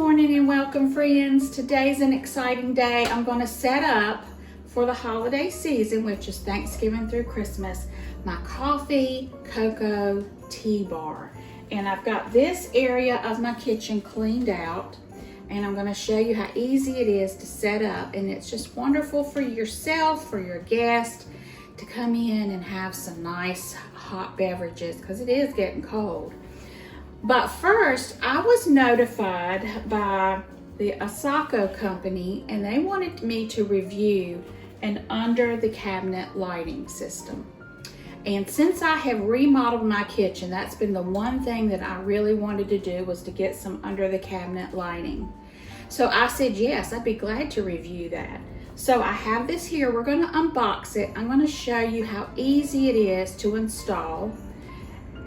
morning and welcome, friends. Today's an exciting day. I'm going to set up for the holiday season, which is Thanksgiving through Christmas, my coffee, cocoa, tea bar. And I've got this area of my kitchen cleaned out, and I'm going to show you how easy it is to set up. And it's just wonderful for yourself, for your guests, to come in and have some nice hot beverages because it is getting cold. But first, I was notified by the ASOKO Company, and they wanted me to review an under the cabinet lighting system. And since I have remodeled my kitchen, that's been the one thing that I really wanted to do, was to get some under the cabinet lighting. So I said, yes, I'd be glad to review that. So I have this here. We're going to unbox it. I'm going to show you how easy it is to install.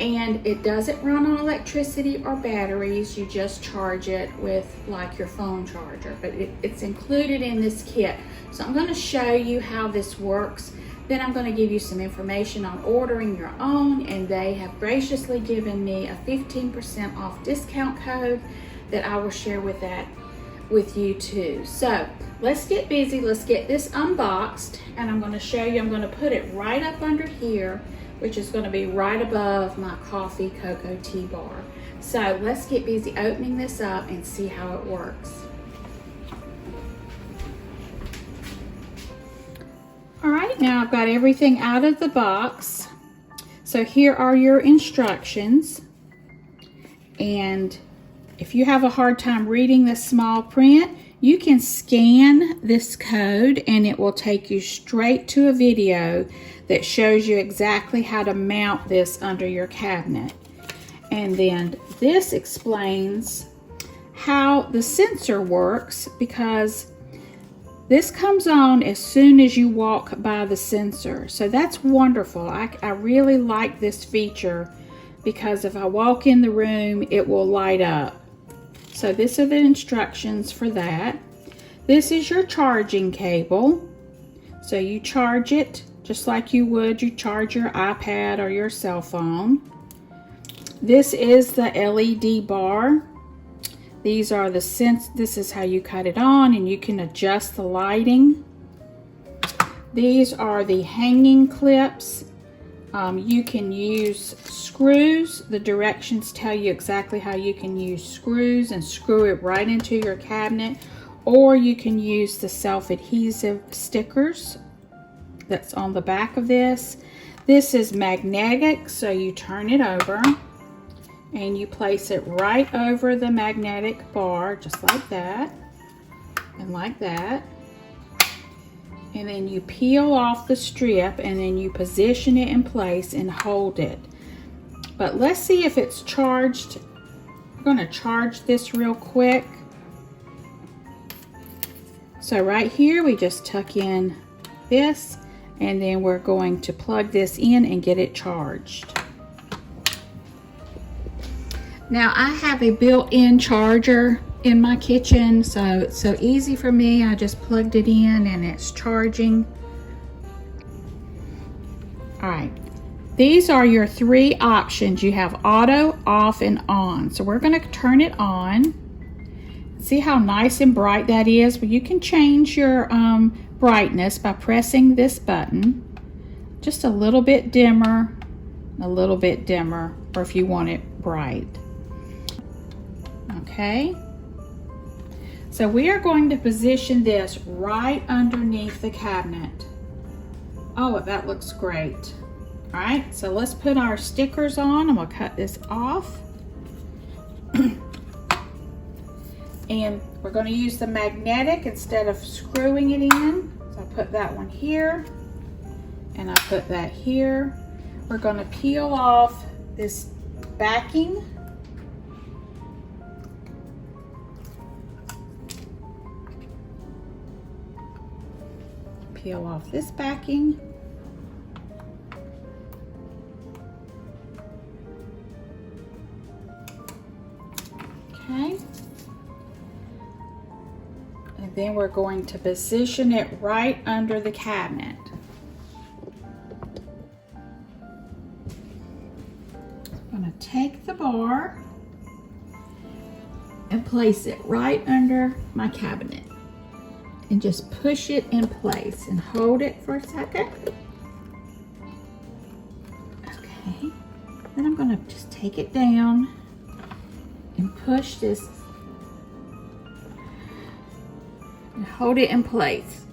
And it doesn't run on electricity or batteries. You just charge it with like your phone charger, but it's included in this kit. So I'm going to show you how this works. Then I'm going to give you some information on ordering your own, and they have graciously given me a 15% off discount code that I will share with you too. So let's get busy. Let's get this unboxed, and I'm going to show you. I'm going to put it right up under here, which is going to be right above my coffee, cocoa, tea bar. So let's get busy opening this up and see how it works. All right, now I've got everything out of the box. So here are your instructions. And if you have a hard time reading the small print, you can scan this code and it will take you straight to a video that shows you exactly how to mount this under your cabinet. And then this explains how the sensor works, because this comes on as soon as you walk by the sensor. So that's wonderful. I really like this feature, because if I walk in the room, it will light up. So these are the instructions for that. This is your charging cable. So you charge it just like you charge your iPad or your cell phone. This is the LED bar. These are the this is how you cut it on, and you can adjust the lighting. These are the hanging clips. You can use screws. The directions tell you exactly how you can use screws and screw it right into your cabinet, or you can use the self-adhesive stickers that's on the back of this. This is magnetic, so you turn it over and you place it right over the magnetic bar, just like that and like that. And then you peel off the strip, and then you position it in place and hold it. But let's see if it's charged. I'm going to charge this real quick. So right here, we just tuck in this, and then we're going to plug this in and get it charged. Now I have a built-in charger in my kitchen, so it's so easy for me. I just plugged it in and it's charging. All right, these are your three options. You have auto, off, and on. So we're going to turn it on. See how nice and bright that is? Well, you can change your brightness by pressing this button. Just a little bit dimmer, or if you want it bright. Okay. So we are going to position this right underneath the cabinet. Oh, that looks great. All right, so let's put our stickers on. I'm gonna cut this off. And we're gonna use the magnetic instead of screwing it in. So I put that one here, and I put that here. We're gonna peel off this backing. Peel off this backing. Okay. And then we're going to position it right under the cabinet. I'm going to take the bar and place it right under my cabinet. And just push it in place and hold it for a second. Okay. Then I'm gonna just take it down and push this and hold it in place.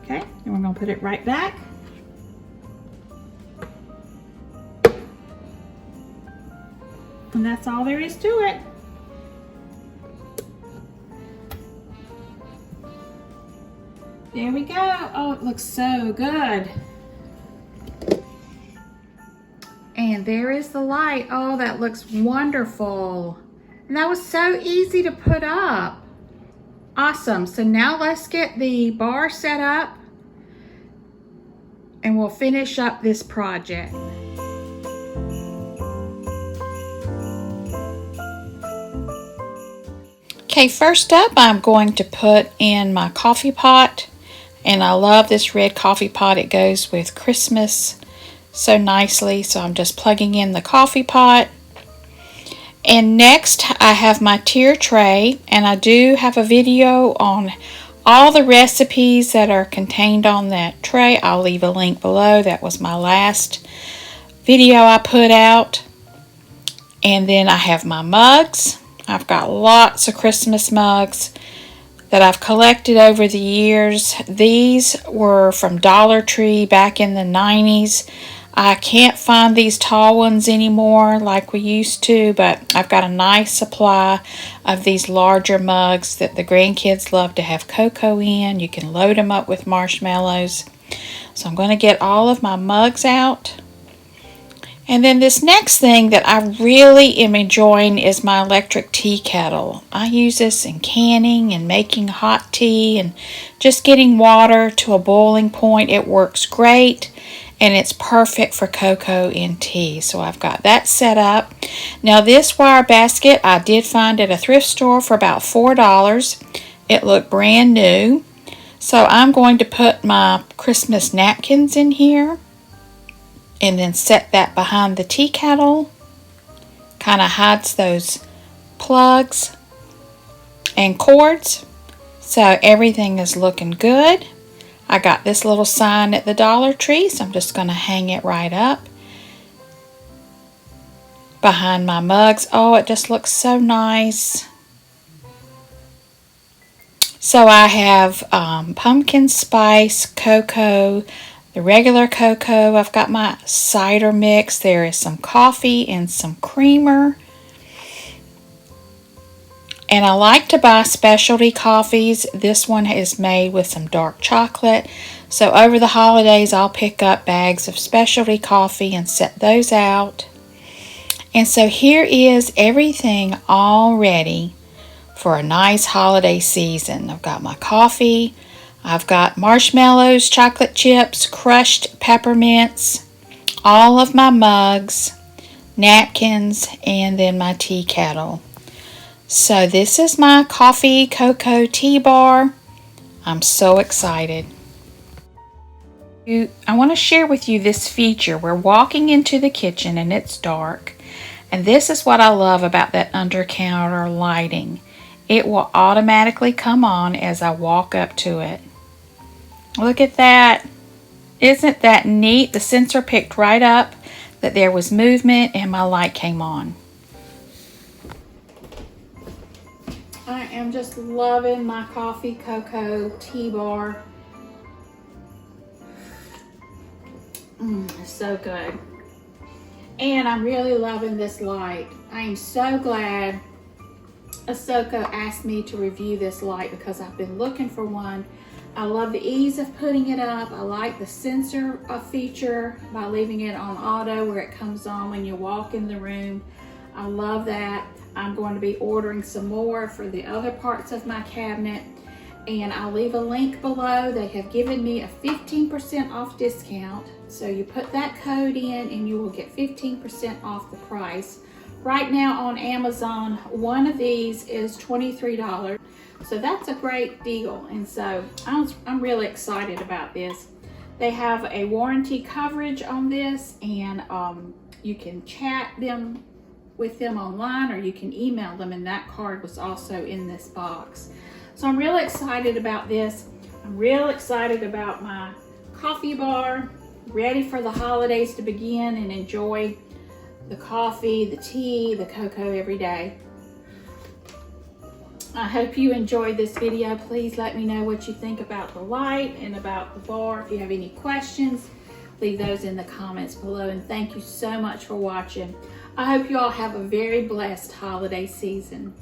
Okay, and we're gonna put it right back. And that's all there is to it. There we go. Oh, it looks so good. And there is the light. Oh, that looks wonderful. And that was so easy to put up. Awesome. So now let's get the bar set up and we'll finish up this project. Okay, first up I'm going to put in my coffee pot. And I love this red coffee pot. It goes with Christmas so nicely. So I'm just plugging in the coffee pot. And next I have my tier tray. And I do have a video on all the recipes that are contained on that tray. I'll leave a link below. That was my last video I put out. And then I have my mugs. I've got lots of Christmas mugs that I've collected over the years. These were from Dollar Tree back in the 90s. I can't find these tall ones anymore like we used to, but I've got a nice supply of these larger mugs that the grandkids love to have cocoa in. You can load them up with marshmallows. So I'm going to get all of my mugs out. And then this next thing that I really am enjoying is my electric tea kettle. I use this in canning and making hot tea and just getting water to a boiling point. It works great and it's perfect for cocoa and tea. So I've got that set up. Now this wire basket I did find at a thrift store for about $4. It looked brand new. So I'm going to put my Christmas napkins in here. And then set that behind the tea kettle. Kind of hides those plugs and cords. So everything is looking good. I got this little sign at the Dollar Tree, so I'm just going to hang it right up behind my mugs. Oh, it just looks so nice. So I have pumpkin spice cocoa, the regular cocoa. I've got my cider mix. There is some coffee and some creamer. And I like to buy specialty coffees. This one is made with some dark chocolate. So over the holidays, I'll pick up bags of specialty coffee and set those out. And so here is everything all ready for a nice holiday season. I've got my coffee. I've got marshmallows, chocolate chips, crushed peppermints, all of my mugs, napkins, and then my tea kettle. So this is my coffee cocoa tea bar. I'm so excited. I want to share with you this feature. We're walking into the kitchen and it's dark. And this is what I love about that under counter lighting. It will automatically come on as I walk up to it. Look at that. Isn't that neat? The sensor picked right up that there was movement and my light came on. I am just loving my coffee cocoa tea bar. It's so good. And I'm really loving this light. I am so glad ASOKO asked me to review this light because I've been looking for one. I love the ease of putting it up. I like the sensor feature by leaving it on auto where it comes on when you walk in the room. I love that. I'm going to be ordering some more for the other parts of my cabinet. And I'll leave a link below. They have given me a 15% off discount. So you put that code in and you will get 15% off the price. Right now on Amazon, one of these is $23. So that's a great deal. And so I'm really excited about this. They have a warranty coverage on this, and you can chat them with them online, or you can email them, and that card was also in this box. So I'm real excited about this. I'm real excited about my coffee bar, ready for the holidays to begin and enjoy the coffee, the tea, the cocoa every day. I hope you enjoyed this video. Please let me know what you think about the light and about the bar. If you have any questions, leave those in the comments below. And thank you so much for watching. I hope you all have a very blessed holiday season.